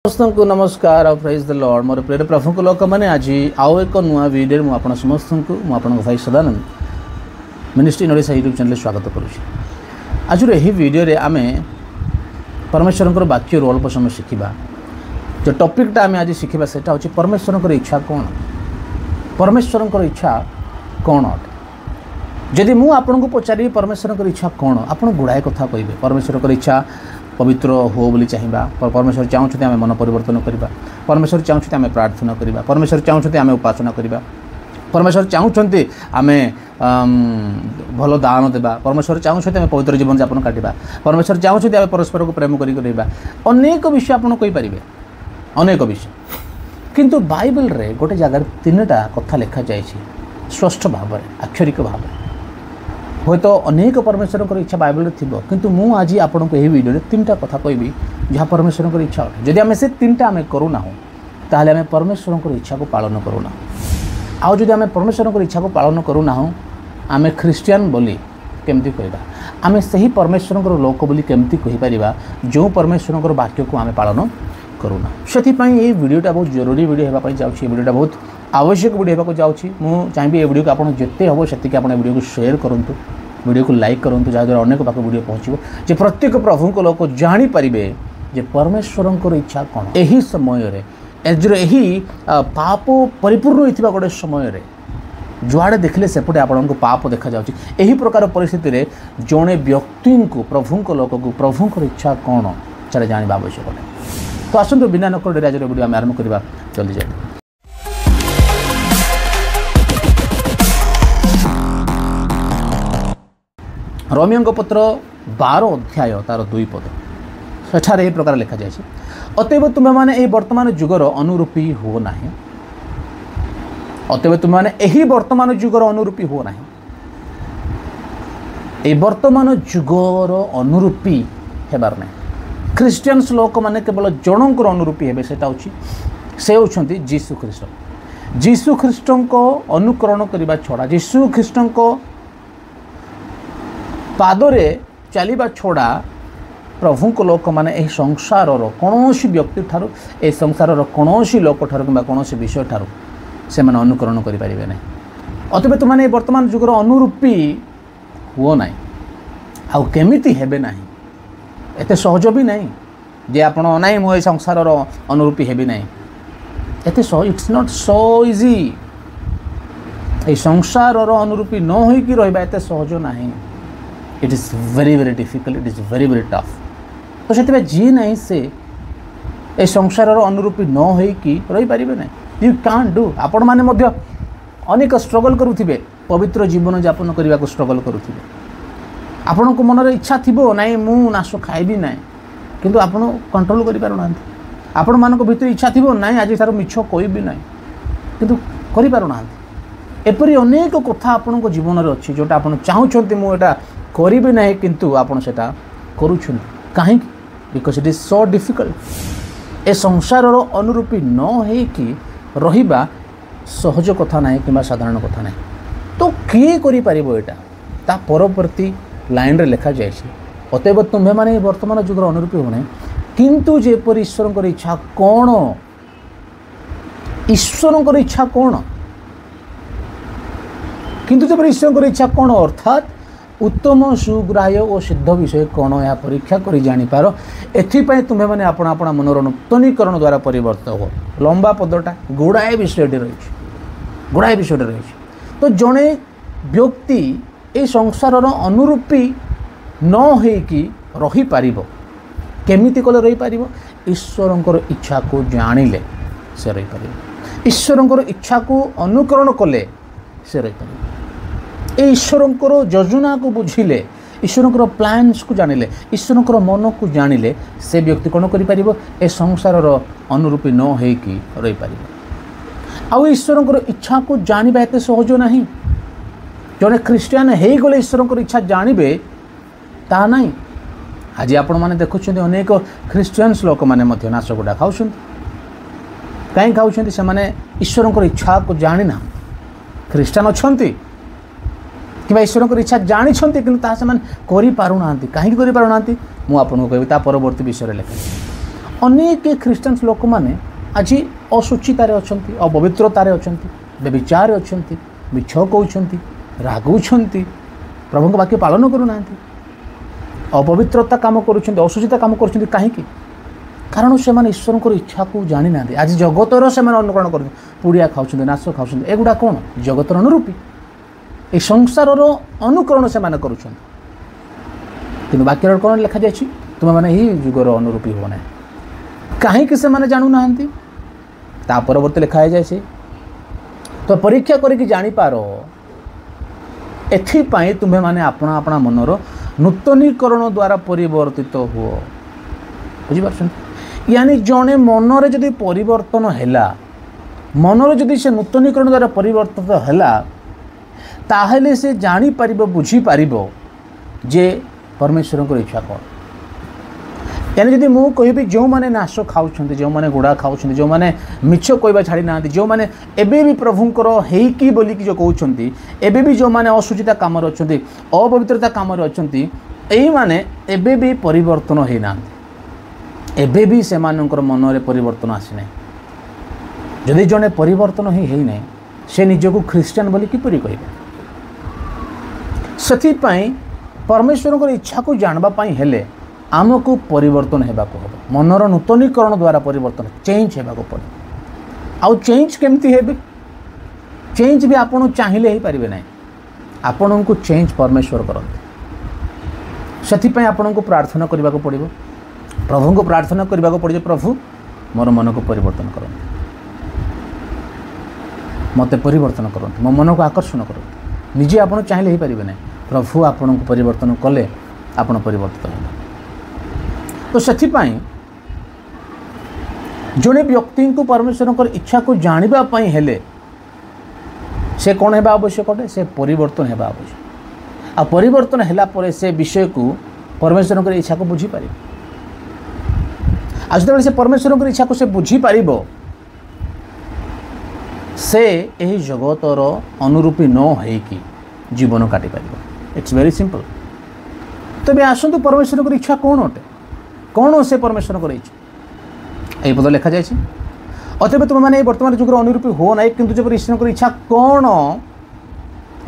समस्त को नमस्कार और प्राइज द लॉर्ड मोर प्रिय प्रभु को लोक मैंने आज आउ एक नुआ वीडियो में आप समस्त को भाई Sadanand ministry in Odisha YouTube channel स्वागत करुँच। आज यही वीडियो आम परमेश्वर वाक्य अल्प समय शिखा जो टॉपिकटा आम आज शिखा से हूँ परमेश्वर इच्छा कौन, परमेश्वर इच्छा कौन अटे। जदि मु आपन को पचारि परमेश्वर इच्छा कौन, आप गुड़ाए कथा कहे। परमेश्वर इच्छा पवित्र हो बोली चाहिए, परमेश्वर चाहते आम मन परिवर्तन करवा, परमेश्वर चाहते आम प्रार्थना करवा, परमेश्वर चाहते आम उपासना करवा, परमेश्वर चाहते आम भल दान देवा, परमेश्वर चाहते आम पवित्र जीवन यापन काटा, परमेश्वर चाहते आम परस्पर को प्रेम करवा। अनेक विषय आप कहींपारे, अनेक विषय। किंतु बाइबल रे गोटे जगार तीनटा कथा लिखा जाए स्पष्ट भाव में, आक्षरिक भाव में। हे तो अनेक परमेश्वर इच्छा बाइबल थी, किंतु मु आज आपन को यही वीडियो रे तीनटा कथा कहबी जहाँ परमेश्वर इच्छा अटे। जदि आम से तीनटा आम करूना ताहले आम परमेश्वर इच्छा को पालन करूना। आउ जदि आम परमेश्वर इच्छा को पालन करूना आम ख्रिस्टियन बोली केमती कहबा, आम सही परमेश्वर लोक बोली केमती कहीपर जो परमेश्वर वाक्य को आम पालन करूना। से ये वीडियोटा बहुत जरूरी वीडियो होगापी जाऊँगी, वीडियोटा बहुत आवश्यक वीडियो होगा जाऊँगी। मुझे चाहिए ये वीडियो को आपड़ जिते हम से वीडियो को शेयर करूँ, वीडियो को लाइक करूँ, जहाँद्वारा अनेक पाक वीडियो पहुँचो जे प्रत्येक प्रभु को लोक जानीपारे जे परमेश्वर इच्छा कौन। यही समय यही पाप परिपूर्ण होता गोटे समय जुआड़े देखले सेपटे आपण पाप देखा जाउछि। एही प्रकार परिस्थिति रे जड़े व्यक्ति को प्रभु लोक को प्रभु इच्छा कौन से जानवा आवश्यक है। तो आसतु बिना नकर डेरी आज वीडियो आम आरंभ करवा, चली जाए। रोमियों पत्र 12 अध्याय तार 2 पद सेठारे यही प्रकार लिखा जाए, अतएव तुम्हें माने यही वर्तमान जुगर अनुरूपी हो ना, अतएव तुम्हें माने यही वर्तमान जुगर अनुरूपी हो ना। ये वर्तमान जुगर अनुरूपी हेबार नहीं। ख्रिस्टियंस लोक माने केवल जनकर अनुरूपी हेबे, सेटा होछि से होछंती जीसु ख्रीष्ट। जीसु ख्रीष्ट को अनुकरण करबा छड़ा, जीसु ख्रीष्ट को पादरे चलिबा छोड़ा प्रभु को लोक माने एही संसार कौन व्यक्ति ठारू, ए संसार कौन लोक ठारू कि कौन विषय ठारू से माने अनुकरण करि परिबे नै। अतएव तुमने वर्तमान जुगर अनुरूपी हुओ ना। आउ केमिति हेबे नाही, एते सहज भी नहीं जे आपण नाई मो ए संसार अनुरूपी हेबी नहीं। एते सहज, इट्स नॉट सो इजी। ए संसार अनुरूपी न होई कि रहबा एते सहज नहीं। It is very very difficult, it is very very tough. तो से जी नहीं से ए संसार अनुरूपी न होई कि रही पारिबे नहीं। You can't do. आपण माने मध्य अनेक स्ट्रगल करुथिबे, पवित्र जीवन यापन करने को स्ट्रगल करुथिबे। आपण को मन इच्छा थी नाई मु नाश खाइबी ना, किंतु आपण कंट्रोल करि पारु ना। आपण मानक भीतर इच्छा थी नाई आज तार मिछ कहबी ना, किंतु करि पारु ना। एपरी अनेक कथा आपण जीवन में अच्छी जोटा आप चाहते मुझा करी ना, किंतु आपण सेटा करूछन कहीं because it is so difficult. ए संसार अनुरूपी न हो कि रहिबा सहज कथा ना कि साधारण कथा ना। तो किए करि परिबो एटा ता परवर्ती लाइन रे लिखा जाए, अतएव तुम्हें माने वर्तमान जुगर अनुरूपी होना, किंतु जेपर ईश्वर इच्छा कौन, ईश्वर इच्छा कौन, किंतु जेपर ईश्वर इच्छा कौन अर्थात उत्तम सुग्राह्य और सिद्ध विषय कौन या परीक्षा कर जानीपार। एथिपाई तुम्हें मैंने अपना अपना मनोर नूतनीकरण द्वारा परिवर्तन हो। लंबा पदटा गुड़ाए विषय रही, गुड़ाए विषय रही। तो जड़े व्यक्ति ए संसार अनुरूपी न होइकि रही पारिबो, केमिति कले रही पारिबो? ईश्वरंकर इच्छा को जानिले से रही पारिबो, ईश्वरंकर इच्छा को अनुकरण कले से रही पारिबो। ए ईश्वरंकर योजना को बुझिले, ईश्वरंकर प्लान्स को जानिले, ईश्वरंकर मन को जानिले से व्यक्ति कौन करि पारिबो? ए संसार अनुरूपी न होइकि रही पारिबो। आउ ईश्वरंकर इच्छा को जानिबा एते सहज नहीं। जड़े ख्रिस्टियान हो गले ईश्वर इच्छा जानवे ता नहीं। आज आपण मैंने देखुं अनेक ख्रिस्टियंस लोक मैंने नाश गुड़ा खाऊँ, कहीं खाऊँ से मैंने ईश्वर इच्छा को जानी ना। ख्रिस्टियान अच्छा कि ईश्वर इच्छा जानी कि कहीं करें मुझे कहता परवर्ती विषय लिखा अनेक ख्रीस्टान्स लोक मैंने आज असुचितार अच्छा अपवित्रतार अच्छा व्यभिचार अच्छा मिछ कहते रागुंट प्रभु वाक्य पालन करूना अपवित्रता कम कर असुचिता कम कर कहीं कारण से ईश्वर इच्छा को जानी ना आज जगतर से अनुकरण कर पुड़िया खाऊँ नाश खाऊँ एगुड़ा कौन जगतर अनुरूपी ये संसार अनुकरण से कर वाक्य कौन लिखा जाए तुम मैंने ही जुगर अनुरूपी हो ना कहीं से जानू ना परवर्त लिखा जाए तो परीक्षा करके जापार एपाई तुम्हें मैंने अपना अपना मनर नूतनीकरण द्वारा परिवर्तित हुओ बुझीपार यानी जड़े मनरे जदि परिवर्तन है मनर जदि से नूतनीकरण द्वारा परिवर्तित है ताहले से जापर बुझीपार जे परमेश्वर को इच्छा कौन यानी जदि मु कहि जो मैंने नाश खाऊँ जो मैंने गुड़ा खाऊँ जो मैंने मिछ कहवा छाड़ी ना जो मैंने एबे भी प्रभुंकर हेकी बोलिकी जो कहते एबे भी जो मैंने असुचिता कम अच्छा अपवित्रता कम अच्छा ये एबे भी परिवर्तन होना एबे भी से मन में परिवर्तन आसी ना जदि जड़े परिवर्तन ही ना से निजक ख्रीस्टियान बोली किपरि कहे से परमेश्वर को इच्छा को जानवाई हेले आमको परिवर्तन होगाक हम मनर नूतनीकरण द्वारा परिवर्तन चेंज होगाक पड़े आउ चेंज केमती हे चेंज भी आपन चाहिए ही पारे ना आपण को चेंज परमेश्वर करते से आपण को प्रार्थना करने को पड़ो प्रभु को प्रार्थना करने को पड़े प्रभु मोर मन को परिवर्तन करते मत परिवर्तन करते मो मन को आकर्षण करते निजे आप चाहिए ही पारे ना प्रभु आपण को परिवर्तन कले आपण परिवर्तित हो तो से जड़े व्यक्ति को परमेश्वर इच्छा को जानापी हेले से कौन है आवश्यक अटे से परिवर्तन होगा आवश्यक आ परिवर्तन है से विषय को परमेश्वर इच्छा को बुझीपार आज जो से परमेश्वर इच्छा को से बुझीपार से यही जगतर अनुरूपी न होकी जीवन काटी पार इट्स वेरी सिंपल तेज आसतु परमेश्वर इच्छा कौन अटे कौन से परमेश्वर इच्छा यही पद लिखा जाए अतएव तुम मैंने वर्तमान जुगर अनुरूपी हो ना किंतु जब ईश्वर इच्छा कौन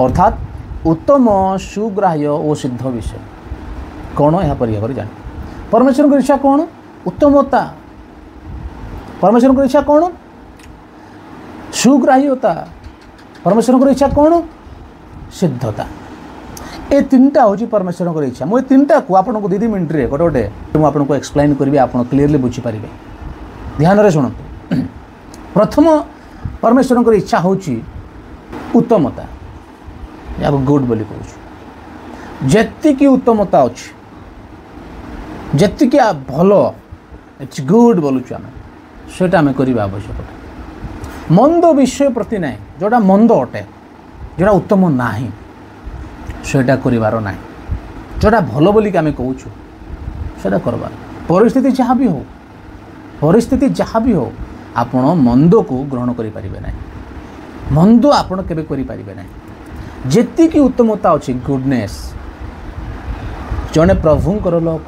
अर्थात उत्तम सुग्राह्य और सिद्ध विषय कौन यह पर जान परमेश्वर इच्छा कौन उत्तमता परमेश्वर इच्छा कौन सुग्राह्यता परमेश्वर इच्छा कौन सिद्धता ये तीनटा हूँ परमेश्वर इच्छा मुझे तीनटा को आपको 2 मिनट रे गोटे गोटे मुझे एक्सप्लेन करी आप क्लीयरली बुझीपारे ध्यान शुणु प्रथम परमेश्वर इच्छा हूँ उत्तमता या गुड बोली कहूँ जी उत्तमता अच्छी जी भल इट्स गुड बोलुचु आम सेटा आम करवा आवश्यक मंद विषय प्रति ना जोटा मंद अटे जोटा उत्तम ना सेटा करिवार ना जोटा भल बोलिक आम कहूँ सेटा करवार परिस्थिति जहाँ भी हो आपण मंद को ग्रहण करें ना मंद आपण केबे करें ना जेतिकी उत्तमता अच्छी गुडनेस जड़े प्रभुंकर लोक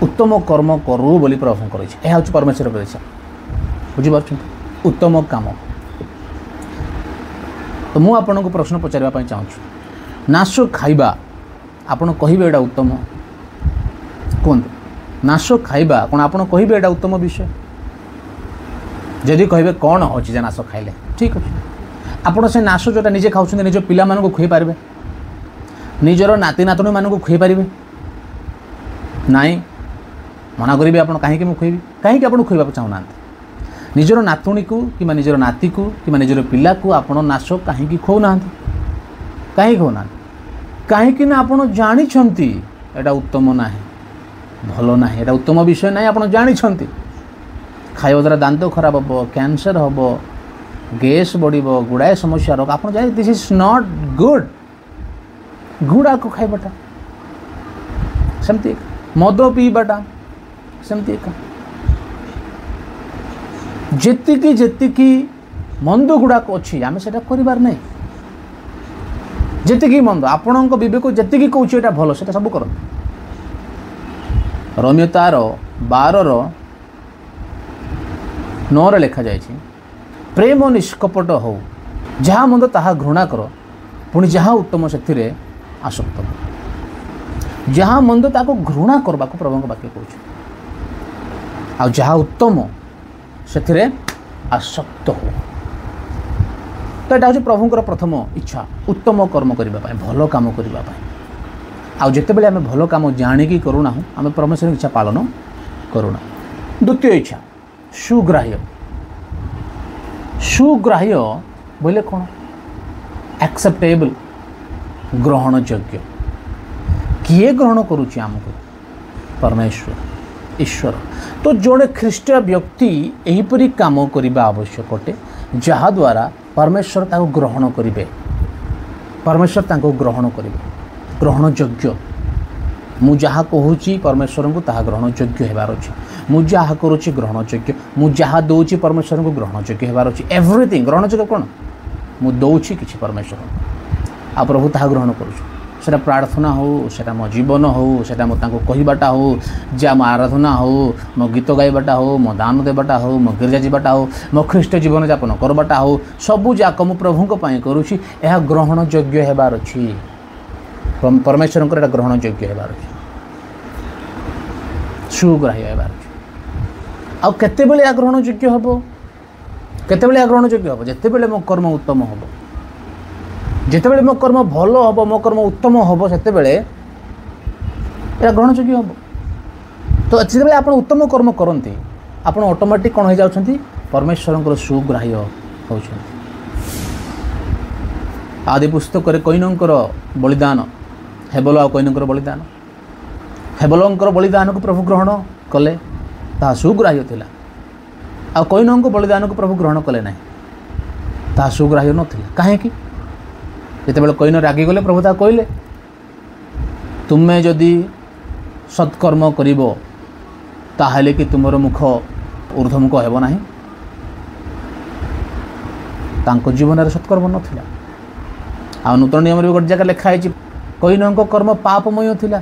उत्तम कर्म करू बोली प्रभुंकर इच्छा यह हूँ परमेश्वर इच्छा बुझीपार उत्तम काम तो मुझे आपन को प्रश्न पचार चाहूँ नाश खाइबा आपन कहिबे एटा उत्तम कहतु नाश खाइबा कौन आपन कहिबे एटा उत्तम विषय जदि कहे कौन होची जे नाश खाइले ठीक अच्छे आपड़ से नाश जोटा निजे खाऊँ निज पिला मानू खुई पारे निजर नाती नातुणी मानू खुई पारे नाई मना करेंगे आप कहीं खुएबी कहीं आप खुआ चाहूना निजर नातुणी को कि निजर नाती को कि निजर पिला को आप नाश कहीं खुना कहीं खुना कहीं आप जानी एटा उत्तम ना भल ना एटा उत्तम विषय ना आप जानी खाଇବା द्वारा दांत खराब हम कैंसर हम गैस बढ़ गुड़ाए समस्या रोग आप जान दिस इज नॉट गुड गुड़ा को खाइबाटा सेमती मद पीबाटा सेमती जेतिकी जेतिकी मंद गुड़ाक अच्छी आम से करार नहीं जेतिकी मंद आपण विवेक जेतिकी कौच एटा भल से सब कर रोमियो तार 12 9 लिखा जाए प्रेम निष्कपट हो जहाँ मंद ताहा घृणा कर पुणी जहाँ उत्तम से आसक्त हो जहाँ मंद ताको घृणा करबा को प्रभु वाक्य कहूँ आ जहाँ उत्तम से आसक्त हो तो यहाँ हूँ प्रभुंर प्रथम इच्छा उत्तम कर्म करने भल कम करने आउ जितेबाला आम भल कम जाणिकी करूना आम परमेश्वर इच्छा पालन करूना। द्वितीय इच्छा सुग्राह्य सुग्राह्य बोले कौन एक्सेप्टेबल ग्रहण योग्य किए ग्रहण करुच्ची आमको परमेश्वर ईश्वर तो जोड़े ख्रीष्टीय व्यक्ति यहीपरी काम करने आवश्यक अटे जहाद्वारा परमेश्वर ताको ग्रहण करेंगे परमेश्वर ताको ग्रहण करेंगे ग्रहण योग्य मु जहाँ कहूँ परमेश्वर को ताहा ग्रहण योग्य होबार अच्छे मु जहाँ करुच्ची ग्रहण योग्य मु जहाँ दौची परमेश्वर को ग्रहण योग्य होबार अच्छे एवरीथिंग ग्रहण योग्य कौन मु दौची किसी परमेश्वर आ प्रभु ताहा ग्रहण करुँ प्रार्थना हो सेटा मो जीवन हो सेटा मो तांको कहबाटा हो जा मो आराधना हो मो गीत गाइबाटा हो मो दान देवाटा हो मो गिरजा जावाटा हो मो ख्रीष्ट जीवन यापन करवाटा हो सबू जाक मु प्रभु करुँची यह ग्रहण योग्य होबार अच्छी परमेश्वर को ग्रहण योग्य होबार अच्छे सुग्राह्य होबार अच्छे आउ केतेबेले या ग्रहण योग्य हम केतेबेले या ग्रहण योग्य हम जितेबेले मो कर्म उत्तम हम जितेबेले मो कर्म भल हम मो कर्म उत्तम हम से ग्रहण योग्य हम तो जितेबेले आप उत्तम कर्म करते आप ऑटोमेटिक कौन हो जाउछंती परमेश्वर सुग्राह्य होउछंती। आदि पुस्तक कैनकर बलिदान हेबल आ कैनकर बलिदान हेबलंकर बलिदान को प्रभु ग्रहण कले ता सुग्राह्य थिला आ कैनक बलिदान को प्रभु ग्रहण कले ना ता सुग्राह्य नथिला काहे कि जितेबाला कैन रागी गले प्रभु ता कहले तुम्हें जदि सत्कर्म करिवो ताहले कि तुमर मुख ऊर्ध्वमुख हेब नाही तांको जीवन रे सत्कर्म नथिला आ नूतन नियम गोटे जगह लिखाई कैनक कर्म पापमय थिला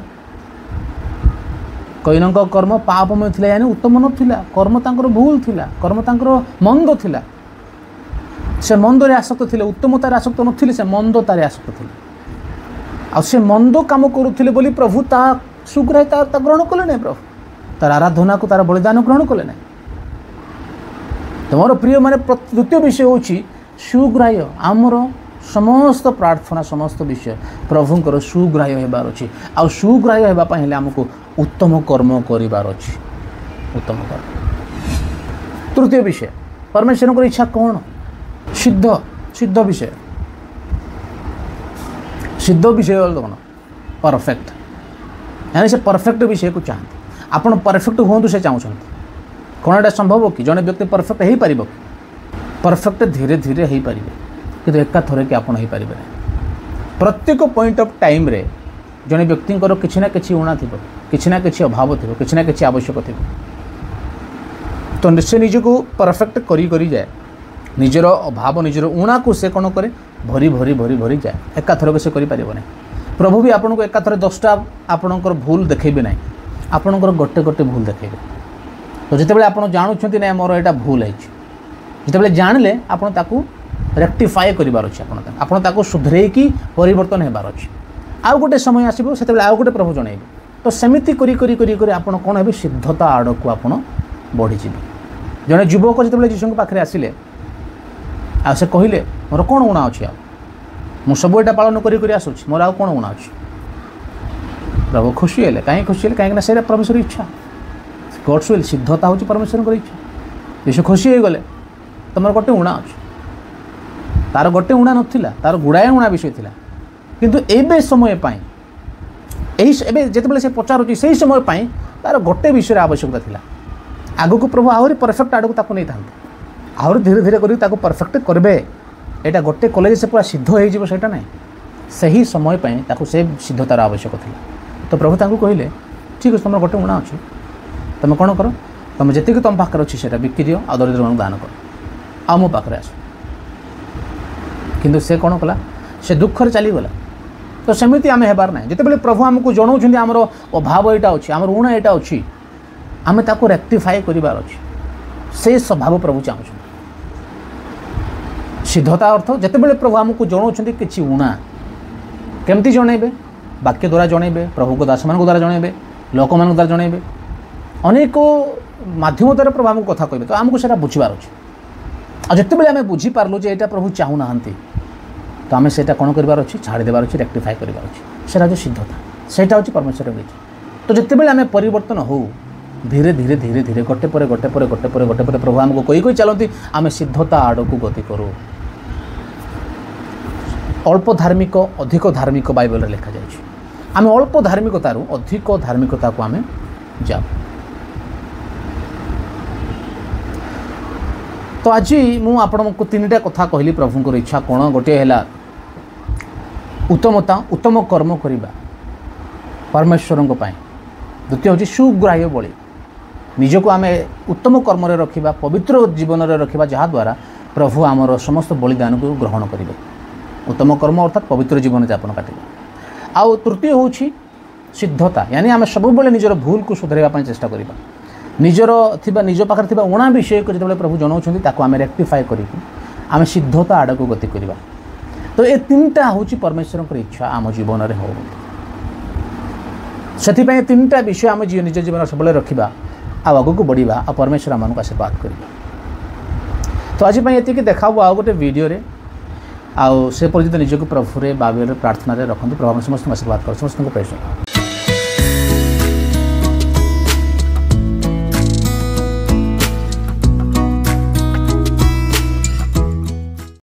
कैनक कर्म पापमय थिला यानी उत्तम नथिला कर्म तांकर भूल थिला कर्म तांकर मंद थिला से मंदर आसक्त थिले उत्तमतार आसक्त नथिले से मंदतार आसक्त थिले आ से मंद काम करुथिले बोली प्रभु ता सुग्राह्य ता ग्रहण कले नहीं प्रभु तार आराधना को तार बलिदान ग्रहण कले नहीं। तुम प्रिय माने द्वितीय विषय होची सुग्राह्य आमर समस्त प्रार्थना समस्त विषय प्रभुंकर सुग्राह्य होबार अछि आ सुग्राह्य होबा पय हेले हमको उत्तम कर्म करिवार अछि उत्तम कर्म। तृतीय विषय परमेश्वर को इच्छा कौन सिद्ध सिद्ध विषय सिद्ध विषय कौन परफेक्ट यानी से परफेक्ट विषय को चाहते आपण परफेक्ट हूँ से चाहते कौन एटा संभव कि जड़े व्यक्ति परफेक्ट हो पार परफेक्ट धीरे धीरे हो पारे कि एका थरे कि आपड़ हो पारे प्रत्येक पॉइंट ऑफ टाइम रे जड़े व्यक्ति किसी ना कि ऊणा थी किसी ना कि अभाव थी किसी ना कि आवश्यक थी तो निश्चय निजको परफेक्ट करी जाए निजर अभाव निजर ऊणा को से कौन करे भरी भरी भरी भरी जाए एका थरक से करें प्रभु भी आपको एका थरे 10टा आपणकर भूल देखेबे ना आपणकर गोटे गोटे भूल देखेबे तो जितेबाला आप जानूँ ना मोर यहाँ भूल है जितेबाला जानले आपन ताकू रेक्टिफाए करिवार अछि आपन ताकू सुधरेकी परिवर्तन हेबार अछि आउ गोटे समय आसीबो सेतेबाला आउ गोटे प्रभु जणैबे तो सेमिति करी करी करी करी आपन कोन हेबे सिद्धता आड़क आपन बढ़ी जिबे जने युवक जितेबाला जीशु पाखे आसिले आ से कहले मोर कोन गुणा अछि आ मु सब एटा पालन करी करी आसुछि मोर आउ कोन गुणा अछि प्रभु खुशी हेले काहे खुशी हेले काहे ना सेरा परमेश्वर इच्छा गॉड्स विल सिद्धता होची परमेश्वर इच्छा जीशु खुशी हो गले तुम गोटे ऊणा अच्छे तार गोटे ऊणा नाला तार गुड़ाए ऊणा विषय था किंतु एबे समय जितेबाला से पचारुची से समय तार गोटे विषय आवश्यकता थी आग को प्रभु आहरी परफेक्ट आड़ को नहीं था आहरी धीरे धीरे कर परफेक्ट करेंगे यहाँ गोटे कॉलेज से पूरा सिद्ध होटा ना से समय से सिद्धतार आवश्यक थी तो प्रभु ताकू कहले ठीक अच्छे तुम गोटे ऊणा अच्छे तुम कौन कर तुम जी तुम पाखे अच्छी से बिकी दियो आ दरिद्र मानक दान कर आ मो पाखे आस किंतु से कौन कला से दुखर चलीगला तो सेमती आम हेबार ना जितेबाला प्रभु आमको जनाऊँ आमर अभाव यहाँ अच्छी आमर ऋण यहाँ अच्छी आम ताको रेक्टिफाए करार अच्छी से स्वभाव प्रभु चाहूँ। सिद्धता अर्थ जितेबाला प्रभु आमको जनाऊँ कि ऊणा केमती जनइबे, वाक्य द्वारा जनइबे, प्रभु को दास मान द्वारा जनइबे, लोक मान द्वारा जनइबे, अनेक माध्यम द्वारा प्रभु आमको कथा कहे। तो आमको सेटा बुझीबार अच्छे। आ जितेबाला आम बुझीपारू जे यहाँ प्रभु चाहू ना तो आम से कौन करार अच्छी छाड़देवार अच्छी रेक्टिफाई करार अच्छी सेटा हूँ सिद्धता। सेटा हूँ परमेश्वर इच्छा। तो जितेबाला आम परिवर्तन हो धीरे धीरे धीरे धीरे गोटे पर गोटे पर गोटे पर गोटे पर प्रभु आमको कही चलती आम सिद्धता आड़ को गति करूँ। अल्प धार्मिक अधिक धार्मिक बाइबल लिखा जाए। आम अल्प धार्मिकतार अधिक धार्मिकता को आम जाऊ। तो आज मु आपको तीनटा कथा कहली प्रभुंर इच्छा कौन। गोटे है उत्तमता उत्तम कर्म करने परमेश्वर। द्वितीय हूँ सुग्राह्य बलि, निजको आम उत्तम कर्म रखा पवित्र जीवन रखा जहाद्वारा प्रभु आमर समस्त बलिदान को ग्रहण करेंगे। उत्तम कर्म अर्थात पवित्र जीवन यापन काटिबा। आउ तृतीय हूँ सिद्धता, यानी आम सब निजर भूल को सुधारवा चेष्टा करवा। निजर निज पाखे ऊणा विषय को जो प्रभु जनाऊँ आम रेक्टिफाए करें सिद्धता आड़ को गति करवा। तो ये तीनटा हूँ परमेश्वर इच्छा आम जीवन में हो। से तीनटा विषय आम निज जीवन सब रखा आग को बढ़ा आ परमेश्वर आमको आशीर्वाद करवा। तो आज ये देखा आउ गोटे वीडियो आउ से पर्यटन निजक प्रभु बाइबल प्रार्थना रखते। प्रभु समस्त आशीर्वाद कर समस्त।